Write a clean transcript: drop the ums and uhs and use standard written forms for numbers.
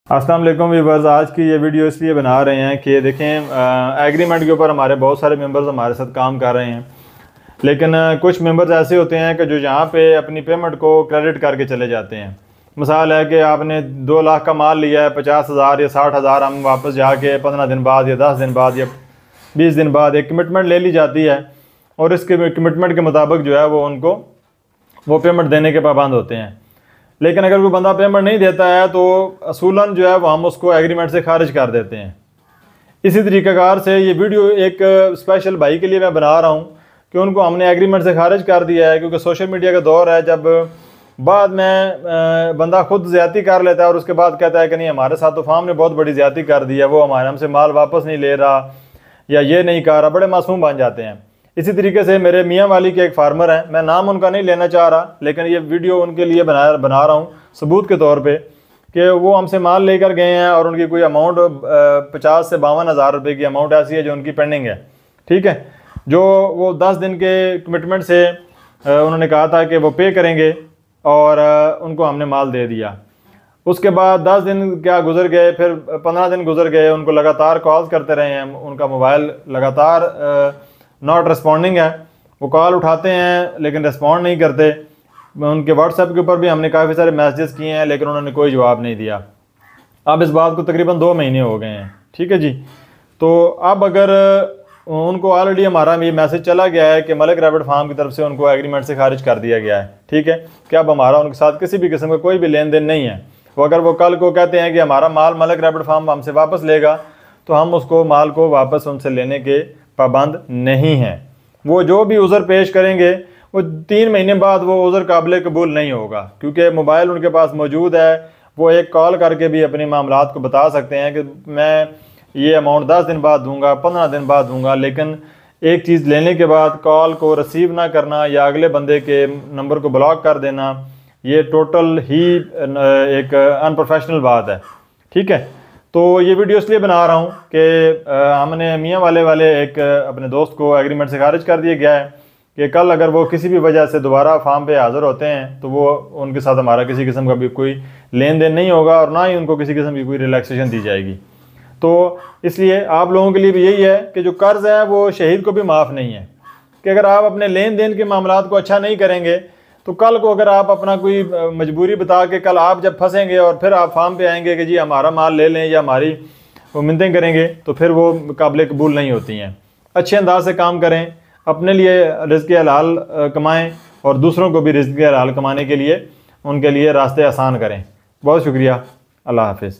अस्सलाम वालेकुम व्यूअर्स। आज की ये वीडियो इसलिए बना रहे हैं कि देखें एग्रीमेंट के ऊपर हमारे बहुत सारे मेंबर्स हमारे साथ काम कर रहे हैं, लेकिन कुछ मेंबर्स ऐसे होते हैं कि जो यहाँ पे अपनी पेमेंट को क्रेडिट करके चले जाते हैं। मिसाल है कि आपने 2 लाख का माल लिया है, 50,000 या 60,000 हम वापस जाके 15 दिन बाद या 10 दिन बाद या 20 दिन बाद एक कमिटमेंट ले ली जाती है और इसके कमिटमेंट के मुताबिक जो है वो उनको वो पेमेंट देने के पाबंद होते हैं। लेकिन अगर कोई बंदा पेमेंट नहीं देता है तो असूलन जो है वो हम उसको एग्रीमेंट से खारिज कर देते हैं। इसी तरीक़ाकार से ये वीडियो एक स्पेशल भाई के लिए मैं बना रहा हूँ कि उनको हमने एग्रीमेंट से खारिज कर दिया है, क्योंकि सोशल मीडिया का दौर है जब बाद में बंदा खुद ज़्यादती कर लेता है और उसके बाद कहता है कि नहीं हमारे साथ तो फार्म ने बहुत बड़ी ज़्यादती कर दी है, वो हमारे हमसे माल वापस नहीं ले रहा या ये नहीं कर रहा, बड़े मासूम बन जाते हैं। इसी तरीके से मेरे मियाँ वाली के एक फार्मर हैं, मैं नाम उनका नहीं लेना चाह रहा, लेकिन ये वीडियो उनके लिए बना रहा हूँ सबूत के तौर पे कि वो हमसे माल लेकर गए हैं और उनकी कोई अमाउंट 50 से 52 हज़ार रुपये की अमाउंट ऐसी है जो उनकी पेंडिंग है। ठीक है, जो वो 10 दिन के कमिटमेंट से उन्होंने कहा था कि वो पे करेंगे और उनको हमने माल दे दिया। उसके बाद 10 दिन क्या गुजर गए, फिर 15 दिन गुजर गए, उनको लगातार कॉल्स करते रहे हैं, उनका मोबाइल लगातार नॉट रिस्पॉन्डिंग है, वो कॉल उठाते हैं लेकिन रिस्पॉन्ड नहीं करते। उनके व्हाट्सएप के ऊपर भी हमने काफ़ी सारे मैसेजेस किए हैं लेकिन उन्होंने कोई जवाब नहीं दिया। अब इस बात को तकरीबन 2 महीने हो गए हैं। ठीक है जी, तो अब अगर उनको ऑलरेडी हमारा ये मैसेज चला गया है कि मलिक रैबिट फार्म की तरफ से उनको एग्रीमेंट से खारिज कर दिया गया है, ठीक है, कि अब हमारा उनके साथ किसी भी किस्म का कोई भी लेन देन नहीं है। वो अगर वो कल को कहते हैं कि हमारा माल मलिक रैबिट फार्म हमसे वापस लेगा तो हम उसको माल को वापस उनसे लेने के पाबंद नहीं हैं। वो जो भी उज़र पेश करेंगे वो 3 महीने बाद वो उज़र काबिल कबूल नहीं होगा, क्योंकि मोबाइल उनके पास मौजूद है। वो एक कॉल करके भी अपने मामलात को बता सकते हैं कि मैं ये अमाउंट 10 दिन बाद दूंगा, 15 दिन बाद दूंगा। लेकिन एक चीज़ लेने के बाद कॉल को रिसीव ना करना या अगले बंदे के नंबर को ब्लॉक कर देना, ये टोटल ही एक अनप्रोफेशनल बात है। ठीक है, तो ये वीडियो इसलिए बना रहा हूँ कि हमने मियाँ वाले एक अपने दोस्त को एग्रीमेंट से खारिज कर दिया गया है कि कल अगर वो किसी भी वजह से दोबारा फार्म पे हाज़िर होते हैं तो वो उनके साथ हमारा किसी किस्म का भी कोई लेन देन नहीं होगा और ना ही उनको किसी किस्म की कोई रिलैक्सेशन दी जाएगी। तो इसलिए आप लोगों के लिए भी यही है कि जो कर्ज़ है वो शहीद को भी माफ़ नहीं है, कि अगर आप अपने लेन देन के मामलात को अच्छा नहीं करेंगे तो कल को अगर आप अपना कोई मजबूरी बता के कल आप जब फंसेंगे और फिर आप फार्म पे आएंगे कि जी हमारा माल ले लें या हमारी वो मिन्नतें करेंगे तो फिर वो काबिल कबूल नहीं होती हैं। अच्छे अंदाज से काम करें, अपने लिए रिज़्क़ हलाल कमाएं और दूसरों को भी रिज़्क़ हलाल कमाने के लिए उनके लिए रास्ते आसान करें। बहुत शुक्रिया, अल्लाह हाफ़िज़।